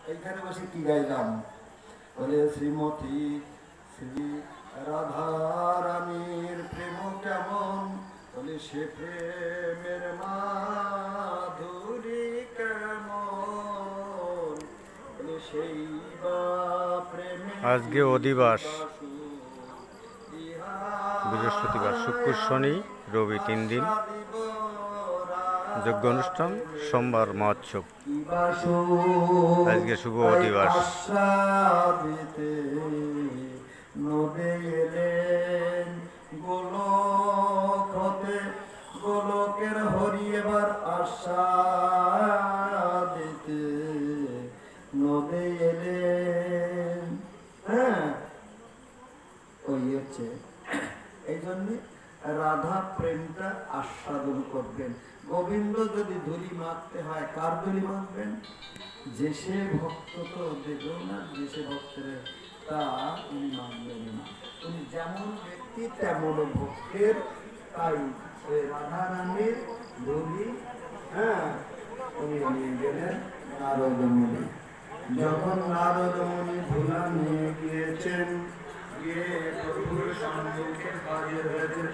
এইখানে বসে কি গাইলাম? বলে শ্রীমতী শ্রী রাধা রানীর প্রেম কেমন, বলে সে প্রেমের মাধুরী কেমন, বলে সেই বা প্রেমে আজকে অধিবাস, বৃহস্পতিবার, শুক্র, শনি, রবি 3 দিন যজ্ঞ অনুষ্ঠান, সোমবার মহোৎসব। আজকে শুভ অধিবাস। গোলকের হরি এবার আশা দিতে নদে এলেন। হ্যাঁ, ওই হচ্ছে এই জন্যে রাধা প্রেমটা আস্বাদন করবেন। গোবিন্দ যদি ধুলি মাখতে হয়, কার ধুলি মাখবেন? যে সে ভক্ত তো দেবেও না, যে সে ভক্তের তা উনি মানবেন না। উনি যেমন ব্যক্তি তেমন ভক্তের, তাই ওই রাধা রানীর ধুলি, হ্যাঁ, উনি নিয়ে গেলেন নারদ মুনি। যখন নারদ মুনি ধুলা নিয়ে গিয়েছেন, গিয়ে প্রভুর সম্মুখে হাজির হয়েছেন।